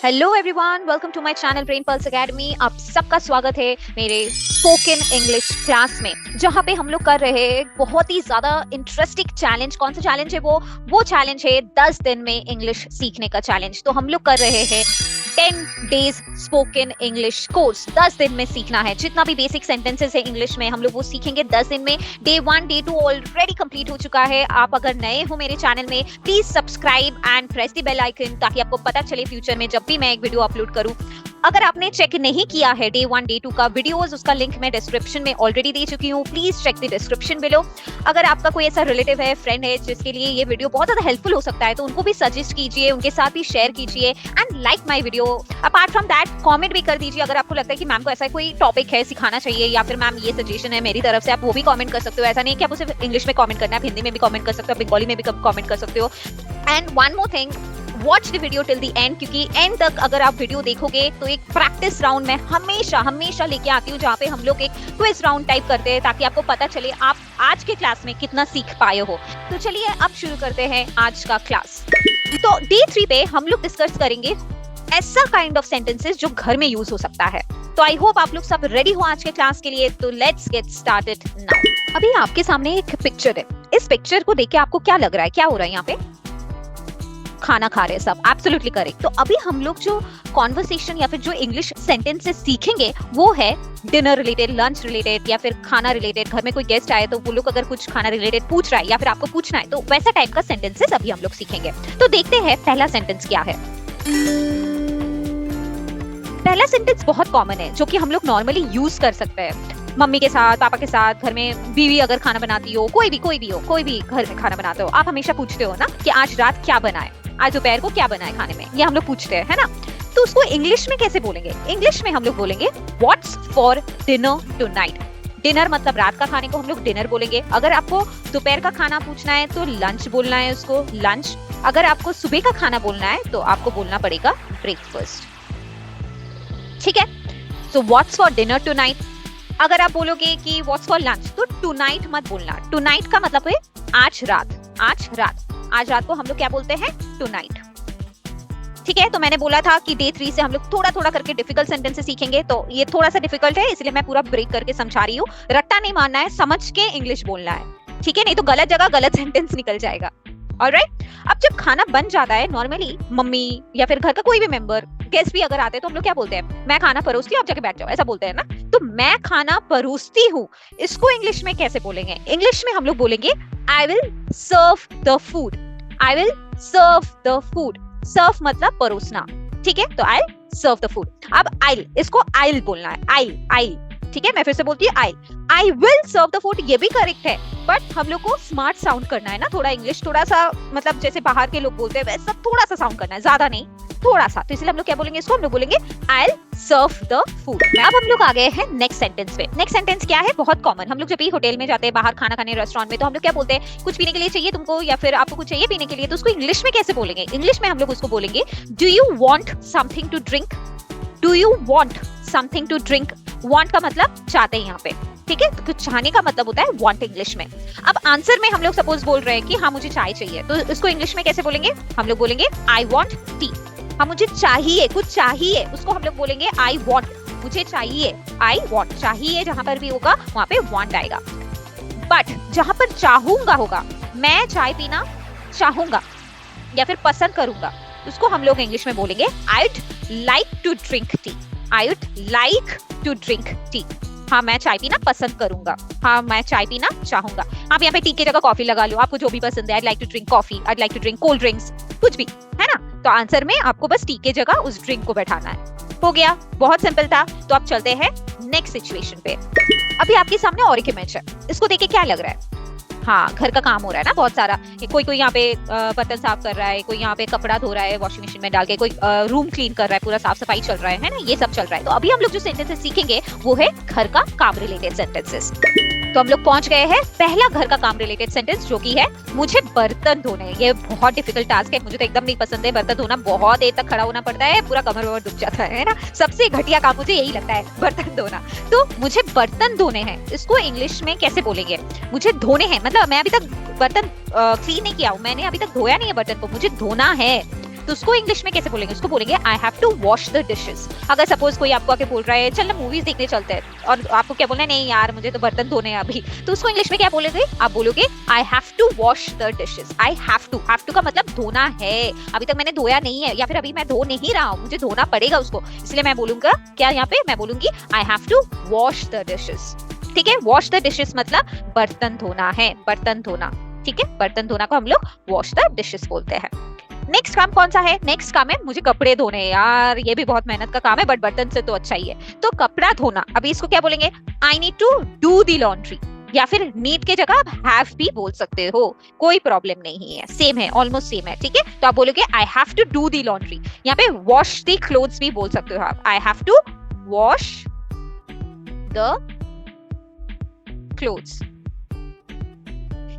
Hello everyone, welcome to my channel Brain Pulse Academy. आप सबका स्वागत है मेरे स्पोकन इंग्लिश क्लास में, जहां पे हम लोग कर रहे हैं बहुत ही ज्यादा इंटरेस्टिंग चैलेंज। कौन सा चैलेंज है वो चैलेंज है 10 दिन में इंग्लिश सीखने का चैलेंज। तो हम लोग कर रहे हैं 10 डेज स्पोकन इंग्लिश कोर्स। 10 दिन में सीखना है जितना भी बेसिक सेंटेंसेस है इंग्लिश में, हम लोग वो सीखेंगे 10 दिन में। डे 1 डे 2 ऑलरेडी कंप्लीट हो चुका है। आप अगर नए हो मेरे चैनल में, please subscribe and press the bell icon, ताकि आपको पता चले फ्यूचर में जब भी मैं एक वीडियो अपलोड करूं। अगर आपने चेक नहीं किया है डे 1 डे 2 का वीडियोस, उसका लिंक मैं डिस्क्रिप्शन में ऑलरेडी दे चुकी हूँ। Please check the description below. अगर आपका कोई ऐसा रिलेटिव है, फ्रेंड है, जिसके लिए ये वीडियो बहुत ज्यादा हेल्पफुल हो सकता है, तो उनको भी सजेस्ट कीजिए, उनके साथ भी शेयर कीजिए and like my video. Apart from that comment भी कर दीजिए। अगर आपको लगता है कि मैम को ऐसा कोई टॉपिक है सिखाना चाहिए, या फिर मैम ये सजेशन है मेरी तरफ से, आप वो भी कमेंट कर सकते हो। ऐसा नहीं कि आपको सिर्फ इंग्लिश में कमेंट करना है, हिंदी में भी कमेंट कर सकते हो, बंगाली में भी कमेंट कर सकते हो। And one more thing, watch the video till the end, क्योंकि एंड तक अगर आप वीडियो देखोगे तो एक प्रैक्टिस राउंड में हमेशा लेके आती हूँ, जहाँ पे हम लोग एक क्विज राउंड टाइप करते हैं, ताकि आपको पता चले आप आज के क्लास में कितना सीख पाए हो। तो चलिए अब शुरू करते हैं आज का क्लास। तो डे 3 पे हम लोग डिस्कस करेंगे ऐसा काइंड ऑफ सेंटेंसेस जो घर में यूज हो सकता है। तो आई होप आप लोग सब रेडी हो आज के क्लास के लिए। तो लेट्स गेट स्टार्टेड नाउ। अभी आपके सामने एक पिक्चर है। इस पिक्चर को देख के आपको क्या लग रहा है? क्या हो रहा है यहाँ पे? खाना खा रहे हैं सब। Absolutely correct. तो अभी हम लोग जो कॉन्वर्सेशन या फिर जो इंग्लिश सेंटेंसेस सीखेंगे वो है डिनर रिलेटेड, लंच रिलेटेड, या फिर खाना रिलेटेड। घर में कोई गेस्ट आए तो वो लोग अगर कुछ खाना रिलेटेड पूछ रहा है या फिर आपको पूछना है, तो वैसा टाइप का सेंटेंसेस अभी हम लोग सीखेंगे। तो देखते हैं पहला सेंटेंस क्या है। पहला सेंटेंस बहुत कॉमन है, जो कि हम लोग नॉर्मली यूज कर सकते हैं मम्मी के साथ, पापा के साथ, घर में बीवी अगर खाना बनाती हो, कोई भी घर में खाना बनाते हो, आप हमेशा पूछते हो ना कि आज रात क्या बना है, आज दोपहर को क्या बना है खाने में। ये हम लोग पूछते हैं, है ना? तो उसको इंग्लिश में कैसे बोलेंगे? इंग्लिश में हम लोग बोलेंगे what's for dinner tonight. Dinner मतलब रात का खाने को हम लोग डिनर बोलेंगे। अगर आपको दोपहर का खाना पूछना है तो लंच बोलना है उसको, लंच। अगर आपको सुबह का खाना बोलना है तो आपको बोलना पड़ेगा ब्रेकफास्ट। ठीक है? So what's for dinner tonight. अगर आप बोलोगे कि व्हाट्स फॉर लंच, तो टुनाइट मत बोलना। टुनाइट का मतलब है आज रात। आज रात को हम लोग क्या बोलते हैं? टुनाइट। ठीक है? तो मैंने बोला था कि डे 3 से हम लोग थोड़ा करके डिफिकल्ट सेंटेंसेस सीखेंगे। तो ये थोड़ा सा डिफिकल्ट है, इसलिए मैं पूरा ब्रेक करके समझा रही हूँ। रट्टा नहीं मारना है, समझ के इंग्लिश बोलना है। ठीक है? नहीं तो गलत जगह गलत सेंटेंस निकल जाएगा। ऑलराइट? अब जब खाना बन जाता है, नॉर्मली मम्मी या फिर घर का कोई भी मेंबर, गेस्ट भी अगर आते हैं, तो हम लोग क्या बोलते हैं? मैं खाना परोसती हूँ, आप जाके बैठ जाओ, ऐसा बोलते हैं ना? तो मैं खाना परोसती हूँ, इसको इंग्लिश में कैसे बोलेंगे? इंग्लिश में हम लोग बोलेंगे I will serve the food. I will serve the food. Serve मतलब परोसना। ठीक है? तो आई सर्व द फूड। अब आई, इसको आइल बोलना है। आई। ठीक है? मैं फिर से बोलती हूँ I will serve the food. ये भी करेक्ट है, बट हम लोग को स्मार्ट साउंड करना है ना, थोड़ा इंग्लिश थोड़ा सा, मतलब जैसे बाहर के लोग बोलते हैं वैसा थोड़ा सा साउंड करना है, ज्यादा नहीं, थोड़ा सा। तो इसलिए हम लोग क्या बोलेंगे? इसको हम लोग बोलेंगे I will serve the food. अब हम लोग आ गए हैं नेक्स्ट सेंटेंस पे। नेक्स्ट सेंटेंस क्या है? बहुत कॉमन। हम लोग जब भी होटल में जाते हैं, बाहर खाना खाने, रेस्टोरेंट में, तो हम लोग क्या बोलते हैं? कुछ पीने के लिए चाहिए तुमको, या फिर आपको कुछ चाहिए पीने के लिए, तो उसको इंग्लिश में कैसे बोलेंगे? इंग्लिश में हम लोग उसको बोलेंगे do you want something to drink. Do you want something to drink. Want का मतलब चाहते हैं यहाँ पे। ठीक है? तो कुछ चाहने का मतलब होता है वांट इंग्लिश में। अब आंसर में हम लोग सपोज बोल रहे हैं कि हाँ मुझे चाय चाहिए, तो इसको इंग्लिश में कैसे बोलेंगे? हम लोग बोलेंगे आई वांट टी। हाँ मुझे चाहिए, कुछ चाहिए, उसको हम लोग बोलेंगे आई वांट। मुझे चाहिए, आई वांट। चाहिए जहां पर भी होगा वहां पे वांट आएगा। बट जहां पर चाहूंगा होगा, मैं चाय पीना चाहूंगा या फिर पसंद करूंगा, उसको हम लोग इंग्लिश में बोलेंगे I would like to drink tea. I would like to drink tea. हाँ मैं चाय पीना पसंद करूंगा, हाँ मैं चाय पीना चाहूंगा। आप यहाँ पे टी की जगह कॉफी लगा लो, आपको जो भी पसंद है। I like to drink coffee, I like to drink cold drinks, कुछ भी, है ना? तो आंसर में आपको बस टी के जगह उस ड्रिंक को बैठाना है। हो गया, बहुत सिंपल था। तो अब चलते हैं नेक्स्ट सिचुएशन पे। अभी आपके सामने और एक इमेज है, इसको देख के क्या लग रहा है? हाँ घर का काम हो रहा है ना बहुत सारा। कोई यहाँ पे बर्तन साफ कर रहा है, कोई यहाँ पे कपड़ा धो रहा है वॉशिंग मशीन में डाल के, कोई रूम क्लीन कर रहा है, पूरा साफ सफाई चल रहा है ना? ये सब चल रहा है। तो अभी हम लोग जो सेंटेंसेस सीखेंगे वो है घर का काम रिलेटेड सेंटेंसेस। तो हम लोग पहुंच गए हैं पहला घर का काम रिलेटेड सेंटेंस, जो की है मुझे बर्तन धोने। ये बहुत डिफिकल्ट टास्क है, मुझे तो एकदम नहीं पसंद है बर्तन धोना। बहुत देर तक खड़ा होना पड़ता है, पूरा कमर वमर दुख जाता है ना? सबसे घटिया काम मुझे यही लगता है, बर्तन धोना। तो मुझे बर्तन धोने हैं, इसको इंग्लिश में कैसे बोलेंगे? मुझे धोने हैं मतलब मैं अभी तक बर्तन क्लीन नहीं किया हूँ, मैंने अभी तक धोया नहीं है बर्तन को, मुझे धोना है। तो उसको इंग्लिश में कैसे बोलेंगे? उसको बोलेंगे I have to wash the dishes. अगर सपोज कोई आपको आके बोल रहा है चल ना मूवीज देखने चलते हैं, और आपको क्या बोलना है, नहीं यार मुझे तो बर्तन धोने हैं अभी, तो उसको इंग्लिश में क्या बोलोगे? आप बोलोगे I have to wash the dishes. I have to का मतलब धोना है, अभी तक मैंने धोया नहीं है, या फिर अभी मैं धो नहीं रहा हूँ, मुझे धोना पड़ेगा उसको, इसलिए मैं बोलूंगा क्या यहाँ पे, मैं बोलूंगी I have to wash the dishes. ठीक है, वॉश द डिशेस मतलब बर्तन धोना है, बर्तन धोना। ठीक है, बर्तन धोना को हम लोग वॉश द डिशेस बोलते हैं। नेक्स्ट काम कौन सा है? नेक्स्ट काम है मुझे कपड़े धोने। यार ये भी बहुत मेहनत का काम है, बट बर्तन से तो अच्छा ही है। तो कपड़ा धोना, अभी इसको क्या बोलेंगे? I need to do the laundry, या फिर नीड के जगह आप हैव भी बोल सकते हो, कोई प्रॉब्लम नहीं है, सेम है, ऑलमोस्ट सेम है। ठीक है, तो आप बोलोगे I have to do the laundry. यहाँ पे वॉश द क्लोथ्स भी बोल सकते हो आप, I have to wash the clothes.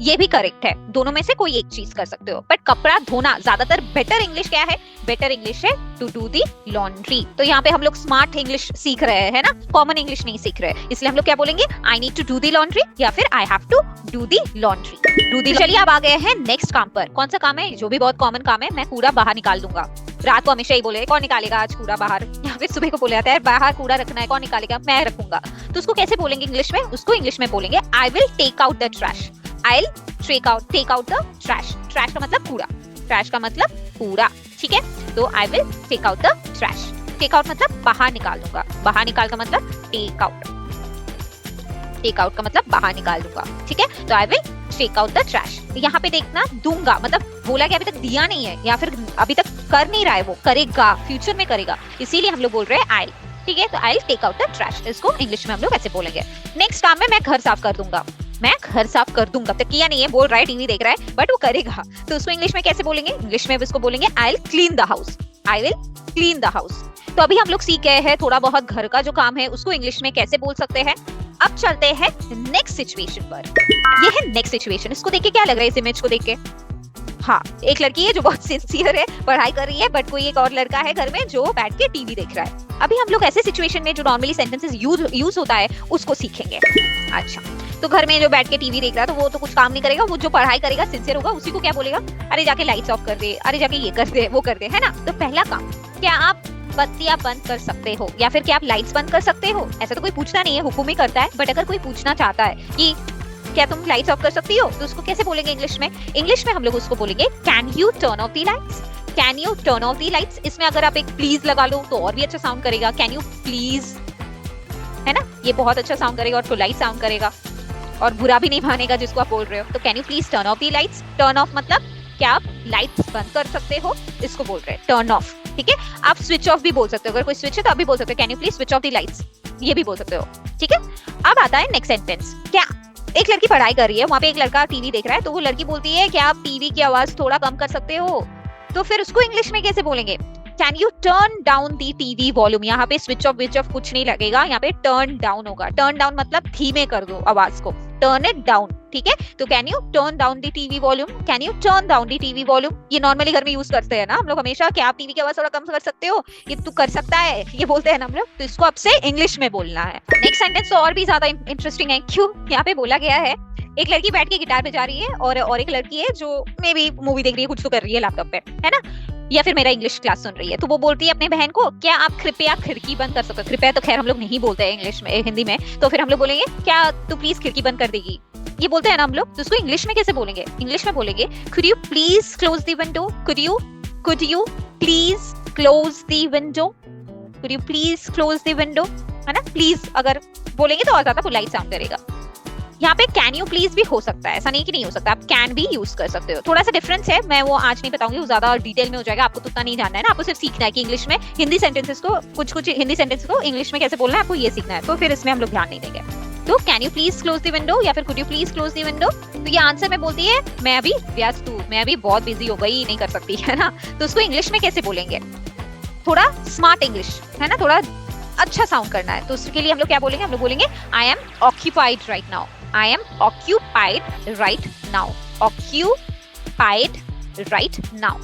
ये भी करेक्ट है, दोनों में से कोई एक चीज कर सकते हो, बट कपड़ा धोना ज्यादातर बेटर इंग्लिश क्या है? बेटर इंग्लिश है टू डू दी लॉन्ड्री। तो यहाँ पे हम लोग स्मार्ट इंग्लिश सीख रहे हैं ना, कॉमन इंग्लिश नहीं सीख रहे, इसलिए हम लोग क्या बोलेंगे? I need to do the laundry, या फिर I have to do the laundry. Do the. चलिए अब आ गए हैं नेक्स्ट काम पर। कौन सा काम है? जो भी बहुत कॉमन काम है, मैं कूड़ा बाहर निकाल दूंगा। रात को हमेशा ही बोले कौन निकालेगा आज कूड़ा बाहर, यहाँ पे सुबह को बोले जाता है बाहर कूड़ा रखना है, कौन निकालेगा? मैं रखूंगा। तो उसको कैसे बोलेंगे इंग्लिश में? उसको इंग्लिश में बोलेंगे I will take out the trash. I'll take out the trash. Trash का मतलब कूड़ा, trash का मतलब कूड़ा। ठीक है, तो I will take out the trash. Take out मतलब बाहर निकाल दूंगा, बाहर निकाल का मतलब take out, take out का मतलब बाहर निकाल दूंगा। ठीक है, तो I will take out the trash। यहाँ पे देखना, दूंगा मतलब बोला कि अभी तक दिया नहीं है, या फिर अभी तक कर नहीं रहा है, वो करेगा, फ्यूचर में करेगा, इसीलिए हम लोग बोल रहे हैं I'll। ठीक है, तो I'll take out the trash, इसको इंग्लिश में हम लोग ऐसे बोलेंगे। नेक्स्ट काम में मैं घर साफ कर दूंगा। मैं घर साफ कर दूंगा, तक किया नहीं है, बोल रहा है, टीवी देख रहा है, बट वो करेगा, तो उसको इंग्लिश में कैसे बोलेंगे? इंग्लिश में उसको बोलेंगे I will clean the house. I will clean the house. तो अभी हम लोग सीख गए हैं थोड़ा बहुत घर का जो काम है उसको इंग्लिश में कैसे बोल सकते हैं। अब चलते हैं नेक्स्ट सिचुएशन पर। ये है नेक्स्ट सिचुएशन। इसको देख के क्या लग रहा है, इस इमेज को देख के? हाँ, एक लड़की है जो बहुत सिंसियर है, पढ़ाई कर रही है, बट कोई एक और लड़का है घर में जो बैठ के टीवी देख रहा है। अभी हम लोग ऐसे सिचुएशन में जो नॉर्मली सेंटेंसेस यूज होता है उसको सीखेंगे। अच्छा, तो घर में जो बैठ के टीवी देख रहा है तो वो तो कुछ काम नहीं करेगा, वो जो पढ़ाई करेगा, सिंसियर होगा, उसी को क्या बोलेगा? अरे जाके लाइट्स ऑफ कर दे, अरे जाके ये कर दे, वो कर दे, है ना? तो पहला काम, क्या आप बत्तियां बंद कर सकते हो, या फिर क्या आप लाइट्स बंद कर सकते हो? ऐसा तो कोई पूछता नहीं है, हुक्म ही करता है, बट अगर कोई पूछना चाहता है कि क्या तुम लाइट्स ऑफ कर सकती हो, तो उसको कैसे बोलेंगे इंग्लिश में? इंग्लिश में हम लोग उसको बोलेंगे can U turn off the lights. Can U turn off the lights. इसमें अगर आप एक प्लीज लगा लो तो और भी अच्छा साउंड करेगा, कैन यू प्लीज, है ना? ये बहुत अच्छा साउंड करेगा और पोलाइट साउंड करेगा, और बुरा भी नहीं मानेगा जिसको आप बोल रहे हो। तो can you please turn off the lights. Turn off मतलब क्या आप लाइट्स बंद कर सकते हो, इसको बोल रहे हैं टर्न ऑफ। ठीक है, आप स्विच ऑफ भी बोल सकते हो, अगर कोई स्विच है तो आप भी बोल सकते हो can you please switch off the lights, ये भी बोल सकते हो। ठीक है, अब आता है नेक्स्ट सेंटेंस। क्या एक लड़की पढ़ाई कर रही है, वहां पे एक लड़का टीवी देख रहा है, तो वो लड़की बोलती है क्या आप टीवी की आवाज थोड़ा कम कर सकते हो, तो फिर उसको इंग्लिश में कैसे बोलेंगे? Can U turn down the TV volume. यहाँ पे स्विच ऑफ कुछ नहीं लगेगा, यहाँ पे टर्न डाउन होगा। टर्न डाउन मतलब धीमे कर दो आवाज को, टर्न इट डाउन। ठीक है, तो can U turn down the TV volume. Can U turn down the TV volume, ये नॉर्मली घर में यूज करते हैं ना हम लोग हमेशा, क्या आप टीवी की आवाज थोड़ा कम कर सकते हो, ये तू कर सकता है, ये बोलते हैं ना हम लोग, तो इसको आपसे इंग्लिश में बोलना है। नेक्स्ट सेंटेंस तो और भी ज्यादा इंटरेस्टिंग है। क्यों? यहाँ पे बोला गया है एक लड़की बैठ के गिटार बजा रही है, और एक लड़की है जो मे बी मूवी देख रही है, कुछ तो कर रही है लैपटॉप पे, है ना, या फिर मेरा इंग्लिश क्लास सुन रही है। तो वो बोलती है अपने बहन को क्या आप कृपया खिड़की बंद कर सकते हो। कृपया तो खैर हम लोग नहीं बोलते हैं इंग्लिश में, हिंदी में, तो फिर हम लोग बोलेंगे क्या तू प्लीज खिड़की बंद कर देगी, ये बोलते हैं ना हम लोग। तो उसको इंग्लिश में कैसे बोलेंगे? इंग्लिश में बोलेंगे could you please close the window. Could you please close the window. Could you please close the window, है ना? प्लीज अगर बोलेंगे तो और ज्यादा पोलाइट साउंड करेगा। यहाँ पे कैन यू प्लीज भी हो सकता है, ऐसा नहीं कि नहीं हो सकता, आप कैन भी यूज कर सकते हो। थोड़ा सा डिफरेंस है, मैं वो आज नहीं बताऊंगी, वो ज्यादा डिटेल में हो जाएगा, आपको तो उतना नहीं जानना है ना, आपको सिर्फ सीखना है कि इंग्लिश में हिंदी सेंटेंसेस को, कुछ हिंदी सेंटेंस को इंग्लिश में कैसे बोलना है, आपको ये सीखना है, तो फिर इसमें हम लोग ध्यान नहीं देंगे। तो can you please close the window या फिर could you please close the window. तो ये आंसर में बोलती है मैं अभी व्यस्त हूँ, मैं अभी बहुत बिजी हो गई, नहीं कर सकती, है ना। तो उसको इंग्लिश में कैसे बोलेंगे? थोड़ा स्मार्ट इंग्लिश, है ना, थोड़ा अच्छा साउंड करना है, तो उसके लिए हम लोग क्या बोलेंगे? हम लोग बोलेंगे I am occupied right now. I am occupied right now. Occupied right now.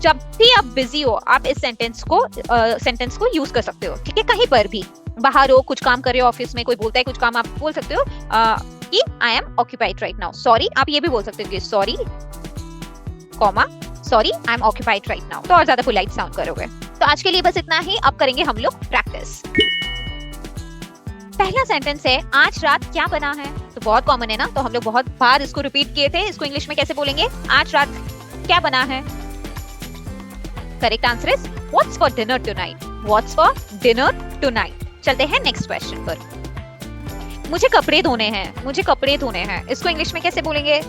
जब भी आप बिजी हो आप इस सेंटेंस को यूज कर सकते हो। ठीक है, कहीं पर भी, बाहर हो, कुछ काम कर रहे हो, ऑफिस में कोई बोलता है कुछ काम, आप बोल सकते हो कि I am occupied right now. Sorry, आप ये भी बोल सकते हो कि sorry, comma sorry I am occupied right now, तो और ज्यादा पोलाइट साउंड करोगे। तो आज के लिए बस इतना ही, अब करेंगे हम लोग प्रैक्टिस। पहला सेंटेंस है आज रात क्या बना है, तो बहुत कॉमन है ना, तो हम लोग बहुत बार इसको रिपीट किए थे। इसको इंग्लिश में कैसे बोलेंगे, आज रात क्या बना है। Correct answer is what's for dinner tonight, what's for dinner tonight. चलते हैं नेक्स्ट क्वेश्चन पर। मुझे कपड़े धोने हैं, मुझे कपड़े धोने हैं, इसको इंग्लिश में कैसे बोलेंगे।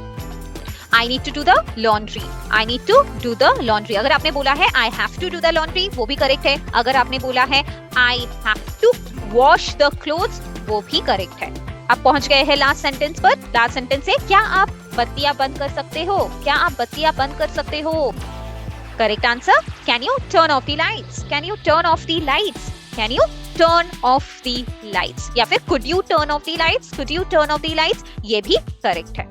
I need to do the laundry, I need to do the laundry। अगर आपने बोला है I have to do the laundry, वो भी करेक्ट है। अगर आपने बोला है I have to wash the clothes, वो भी करेक्ट है। अब पहुंच गए हैं लास्ट सेंटेंस पर। लास्ट सेंटेंस है क्या आप बत्तियां बंद कर सकते हो, क्या आप बत्तियां बंद कर सकते हो। Correct answer, can U turn off the lights, can U turn off the lights, can U turn off the lights, या फिर could U turn off the lights, could U turn off the lights, ये भी correct है।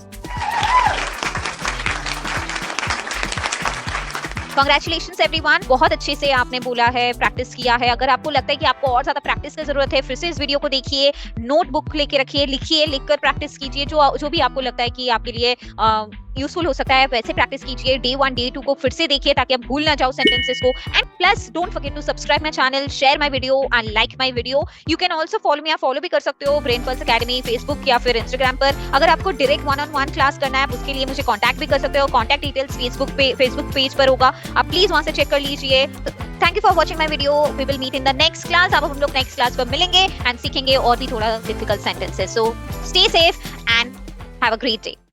Congratulations everyone, बहुत अच्छे से आपने बोला है, प्रैक्टिस किया है। अगर आपको लगता है कि आपको और ज्यादा प्रैक्टिस की जरूरत है, फिर से इस वीडियो को देखिए, नोटबुक लेके रखिए, लिखिए, लिखकर प्रैक्टिस कीजिए। जो भी आपको लगता है कि आपके लिए यूजफुल हो सकता है वैसे प्रैक्टिस कीजिए। डे 1 डे 2 को फिर से देखिए ताकि आप भूल ना जाओ सेंटेंसेस को। And plus don't forget to subscribe my channel, share my video and like my video. You can also follow me, आप फॉलो भी कर सकते हो ब्रेन पल्स एकेडमी फेसबुक या फिर इंस्टाग्राम पर। अगर आपको डायरेक्ट 1-on-1 क्लास करना है, उसके लिए मुझे कांटेक्ट भी कर सकते हो। कांटेक्ट डिटेल्स फेसबुक पेज पर होगा, आप प्लीज वहां से चेक कर लीजिए। Thank you for watching my video, we will meet in the next class. अब हम लोग नेक्स्ट क्लास पर मिलेंगे एंड सीखेंगे और भी थोड़ा difficult sentences. So stay safe and have a great day.